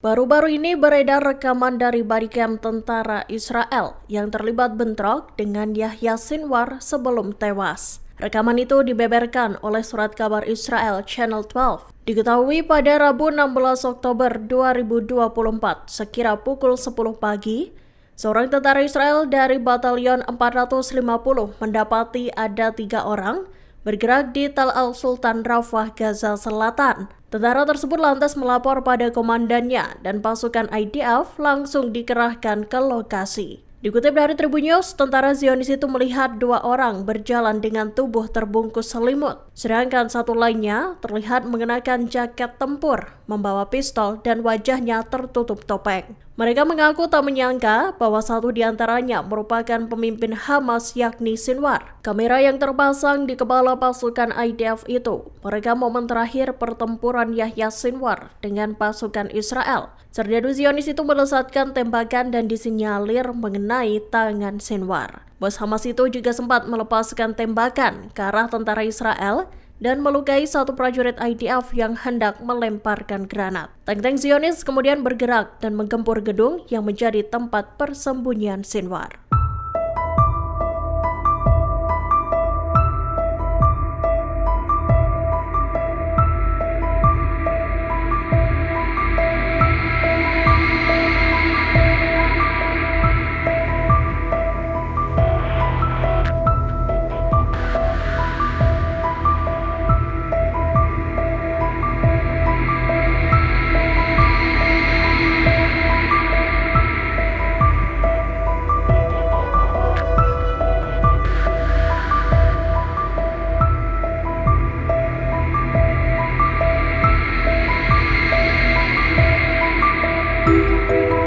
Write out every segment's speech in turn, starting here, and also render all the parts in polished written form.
Baru-baru ini beredar rekaman dari bodycam tentara Israel yang terlibat bentrok dengan Yahya Sinwar sebelum tewas. Rekaman itu dibeberkan oleh surat kabar Israel Channel 12. Diketahui pada Rabu 16 Oktober 2024 sekira pukul 10 pagi, seorang tentara Israel dari Batalion 450 mendapati ada 3 orang bergerak di Tal Al-Sultan Rafah, Gaza Selatan. Tentara tersebut lantas melapor pada komandannya dan pasukan IDF langsung dikerahkan ke lokasi. Dikutip dari Tribun News, tentara Zionis itu melihat 2 orang berjalan dengan tubuh terbungkus selimut, sedangkan satu lainnya terlihat mengenakan jaket tempur, membawa pistol dan wajahnya tertutup topeng. Mereka mengaku tak menyangka bahwa satu di antaranya merupakan pemimpin Hamas yakni Sinwar. Kamera yang terpasang di kepala pasukan IDF itu merekam momen terakhir pertempuran Yahya Sinwar dengan pasukan Israel. Serdadu Zionis itu melesatkan tembakan dan disinyalir mengenai tangan Sinwar. Bos Hamas itu juga sempat melepaskan tembakan ke arah tentara Israel dan melukai satu prajurit IDF yang hendak melemparkan granat. Tank-tank Zionis kemudian bergerak dan menggempur gedung yang menjadi tempat persembunyian Sinwar.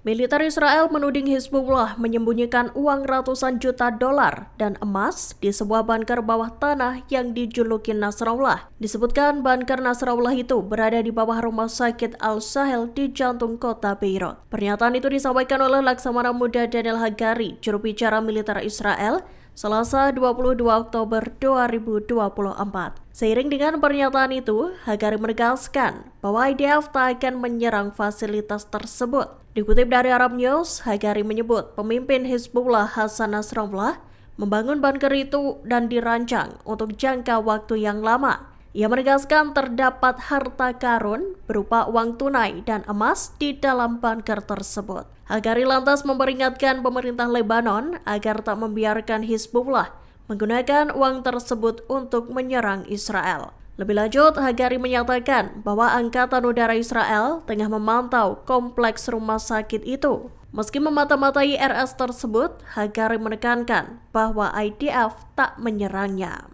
Militer Israel menuding Hizbullah menyembunyikan uang ratusan juta dolar dan emas di sebuah bunker bawah tanah yang dijuluki Nasrallah. Disebutkan bunker Nasrallah itu berada di bawah rumah sakit Al-Sahel di jantung kota Beirut. Pernyataan itu disampaikan oleh Laksamana Muda Daniel Hagari, juru bicara militer Israel, Selasa 22 Oktober 2024. Seiring dengan pernyataan itu, Hagari menegaskan bahwa IDF tak akan menyerang fasilitas tersebut. Dikutip dari Arab News, Hagari menyebut pemimpin Hizbullah Hasan Nasrallah membangun bunker itu dan dirancang untuk jangka waktu yang lama. Ia menegaskan terdapat harta karun berupa uang tunai dan emas di dalam bunker tersebut. Hagari lantas memperingatkan pemerintah Lebanon agar tak membiarkan Hizbullah menggunakan uang tersebut untuk menyerang Israel. Lebih lanjut, Hagari menyatakan bahwa Angkatan Udara Israel tengah memantau kompleks rumah sakit itu. Meski memata-matai RS tersebut, Hagari menekankan bahwa IDF tak menyerangnya.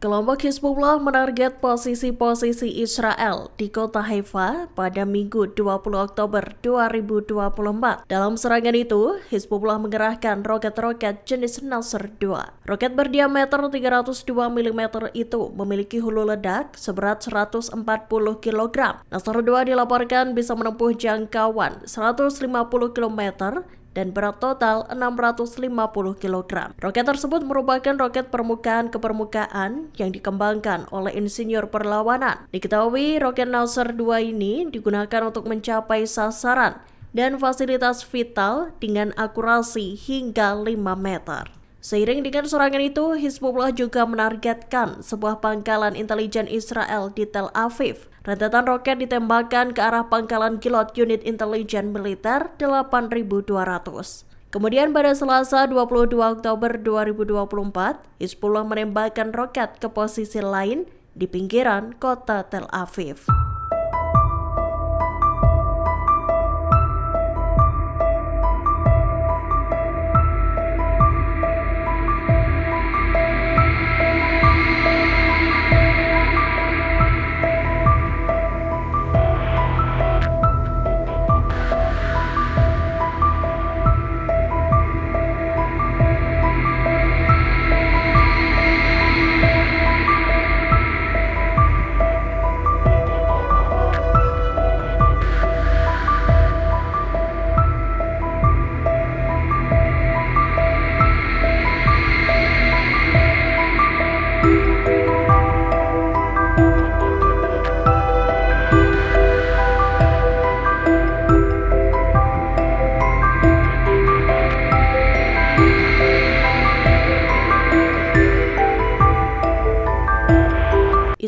Kelompok Hizbullah menarget posisi-posisi Israel di kota Haifa pada Minggu 20 Oktober 2024. Dalam serangan itu, Hizbullah mengerahkan roket-roket jenis Nasr 2. Roket berdiameter 302 mm itu memiliki hulu ledak seberat 140 kg. Nasr 2 dilaporkan bisa menempuh jangkauan 150 km dan berat total 650 kg. Roket tersebut merupakan roket permukaan ke permukaan yang dikembangkan oleh insinyur perlawanan. Diketahui roket Nasr 2 ini digunakan untuk mencapai sasaran dan fasilitas vital dengan akurasi hingga 5 meter. Seiring dengan serangan itu, Hizbullah juga menargetkan sebuah pangkalan intelijen Israel di Tel Aviv. Rentetan roket ditembakkan ke arah pangkalan Gilot unit intelijen militer 8.200. Kemudian pada Selasa 22 Oktober 2024, Hizbullah menembakkan roket ke posisi lain di pinggiran kota Tel Aviv.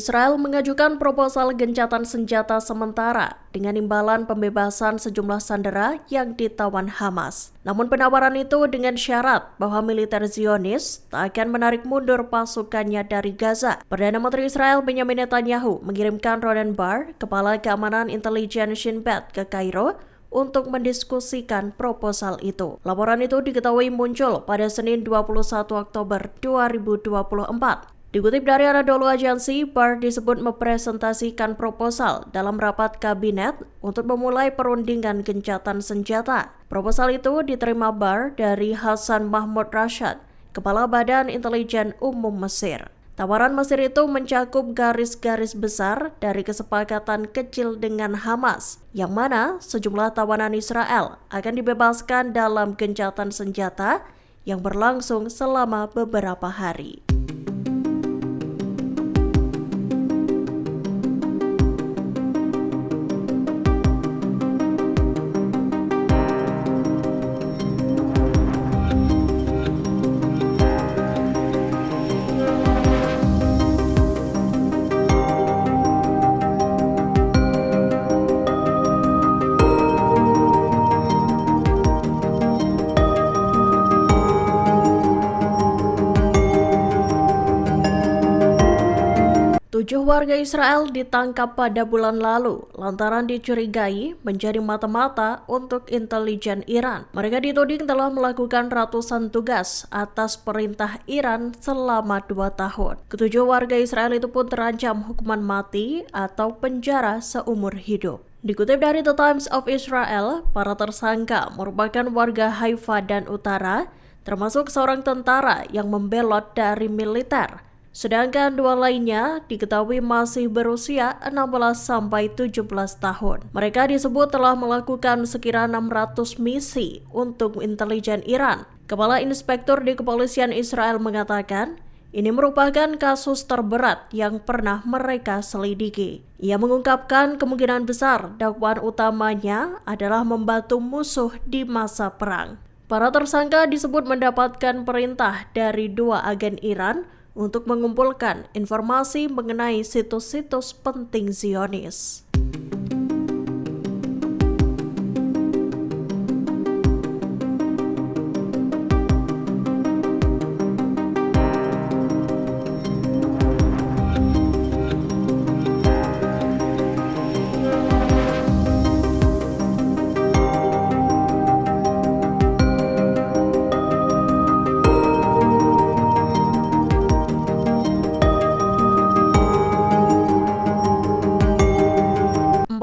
Israel mengajukan proposal gencatan senjata sementara dengan imbalan pembebasan sejumlah sandera yang ditawan Hamas. Namun penawaran itu dengan syarat bahwa militer Zionis tak akan menarik mundur pasukannya dari Gaza. Perdana Menteri Israel Benjamin Netanyahu mengirimkan Ronen Bar, Kepala Keamanan Intelijen Shin Bet, ke Kairo untuk mendiskusikan proposal itu. Laporan itu diketahui muncul pada Senin 21 Oktober 2024. Dikutip dari Anadolu Agency, Bar disebut mempresentasikan proposal dalam rapat kabinet untuk memulai perundingan gencatan senjata. Proposal itu diterima Bar dari Hassan Mahmud Rashad, Kepala Badan Intelijen Umum Mesir. Tawaran Mesir itu mencakup garis-garis besar dari kesepakatan kecil dengan Hamas, yang mana sejumlah tawanan Israel akan dibebaskan dalam gencatan senjata yang berlangsung selama beberapa hari. Tujuh warga Israel ditangkap pada bulan lalu lantaran dicurigai menjadi mata-mata untuk intelijen Iran. Mereka dituding telah melakukan ratusan tugas atas perintah Iran selama 2 tahun. Ketujuh warga Israel itu pun terancam hukuman mati atau penjara seumur hidup. Dikutip dari The Times of Israel, para tersangka merupakan warga Haifa dan Utara, termasuk seorang tentara yang membelot dari militer. Sedangkan dua lainnya diketahui masih berusia 16-17 tahun. Mereka disebut telah melakukan sekira 600 misi untuk intelijen Iran. Kepala Inspektur di Kepolisian Israel mengatakan, ini merupakan kasus terberat yang pernah mereka selidiki. Ia mengungkapkan kemungkinan besar dakwaan utamanya adalah membantu musuh di masa perang. Para tersangka disebut mendapatkan perintah dari 2 agen Iran untuk mengumpulkan informasi mengenai situs-situs penting Zionis.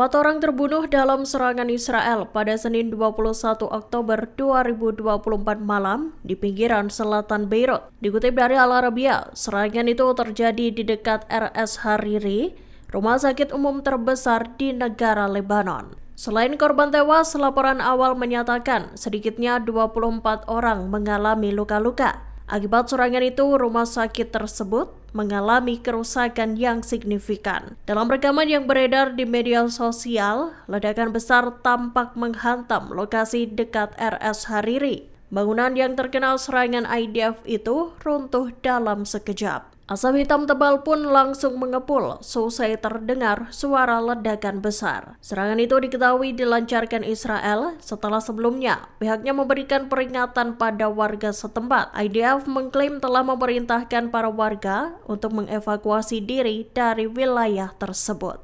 Empat orang terbunuh dalam serangan Israel pada Senin 21 Oktober 2024 malam di pinggiran selatan Beirut. Dikutip dari Al Arabiya, serangan itu terjadi di dekat RS Hariri, rumah sakit umum terbesar di negara Lebanon. Selain korban tewas, laporan awal menyatakan sedikitnya 24 orang mengalami luka-luka. Akibat serangan itu, rumah sakit tersebut mengalami kerusakan yang signifikan. Dalam rekaman yang beredar di media sosial, ledakan besar tampak menghantam lokasi dekat RS Hariri. Bangunan yang terkena serangan IDF itu runtuh dalam sekejap. Asap hitam tebal pun langsung mengepul selesai terdengar suara ledakan besar. Serangan itu diketahui dilancarkan Israel setelah sebelumnya pihaknya memberikan peringatan pada warga setempat. IDF mengklaim telah memerintahkan para warga untuk mengevakuasi diri dari wilayah tersebut.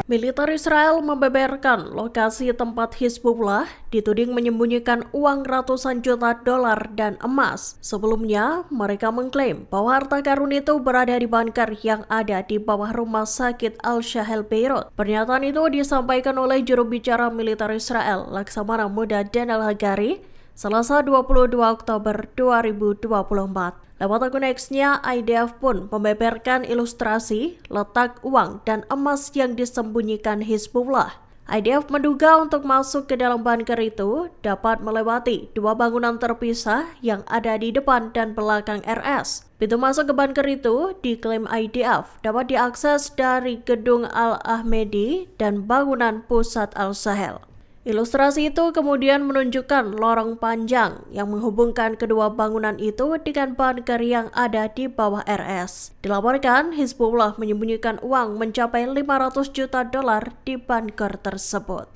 Militer Israel membeberkan lokasi tempat Hizbullah dituding menyembunyikan uang ratusan juta dolar dan emas. Sebelumnya, mereka mengklaim bahwa harta karun itu berada di bunker yang ada di bawah rumah sakit Al-Shahel Beirut. Pernyataan itu disampaikan oleh juru bicara militer Israel, Laksamana Muda Dan Al-Hagari, Selasa 22 Oktober 2024. Lewat akun X-nya, IDF pun membeberkan ilustrasi letak uang dan emas yang disembunyikan Hizbullah. IDF menduga untuk masuk ke dalam bunker itu dapat melewati dua bangunan terpisah yang ada di depan dan belakang RS. Pintu masuk ke bunker itu diklaim IDF dapat diakses dari gedung Al-Ahmedi dan bangunan pusat Al-Sahel. Ilustrasi itu kemudian menunjukkan lorong panjang yang menghubungkan kedua bangunan itu dengan bunker yang ada di bawah RS. Dilaporkan, Hizbullah menyembunyikan uang mencapai $500 juta di bunker tersebut.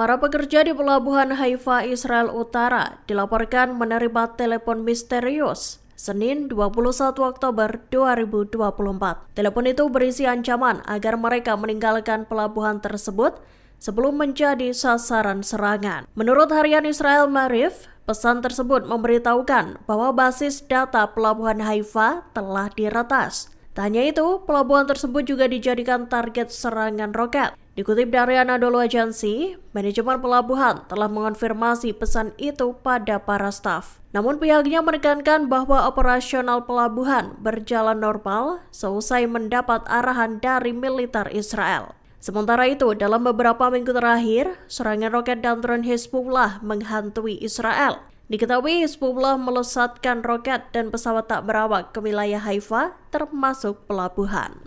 Para pekerja di Pelabuhan Haifa, Israel Utara dilaporkan menerima telepon misterius Senin 21 Oktober 2024. Telepon itu berisi ancaman agar mereka meninggalkan pelabuhan tersebut sebelum menjadi sasaran serangan. Menurut harian Israel Maariv, pesan tersebut memberitahukan bahwa basis data Pelabuhan Haifa telah diretas. Tak hanya itu, pelabuhan tersebut juga dijadikan target serangan roket. Dikutip dari Anadolu Agency, manajemen pelabuhan telah mengonfirmasi pesan itu pada para staf. Namun pihaknya menekankan bahwa operasional pelabuhan berjalan normal seusai mendapat arahan dari militer Israel. Sementara itu, dalam beberapa minggu terakhir, serangan roket dan drone Hizbullah menghantui Israel. Diketahui Hizbullah melesatkan roket dan pesawat tak berawak ke wilayah Haifa, termasuk pelabuhan.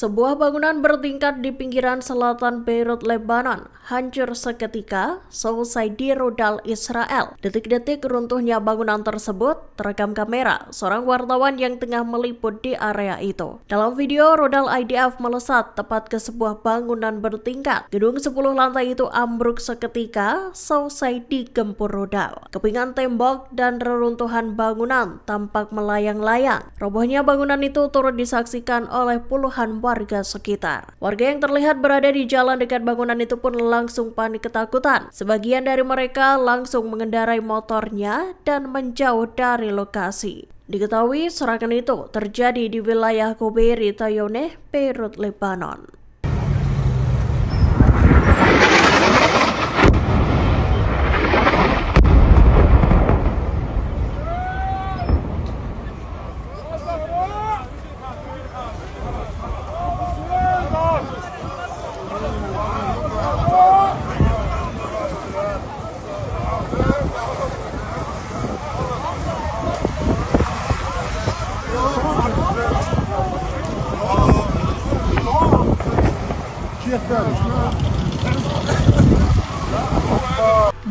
Sebuah bangunan bertingkat di pinggiran selatan Beirut, Lebanon, hancur seketika seusai dirudal Israel. Detik-detik runtuhnya bangunan tersebut terekam kamera seorang wartawan yang tengah meliput di area itu. Dalam video, rudal IDF melesat tepat ke sebuah bangunan bertingkat. Gedung 10 lantai itu ambruk seketika seusai digempur rudal. Kepingan tembok dan reruntuhan bangunan tampak melayang-layang. Robohnya bangunan itu turut disaksikan oleh puluhan warga sekitar. Warga yang terlihat berada di jalan dekat bangunan itu pun langsung panik ketakutan. Sebagian dari mereka langsung mengendarai motornya dan menjauh dari lokasi. Diketahui serangan itu terjadi di wilayah Koberi Tayoneh, Beirut, Lebanon.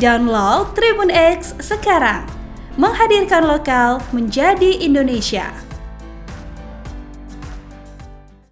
Download Tribun X sekarang, menghadirkan lokal menjadi Indonesia.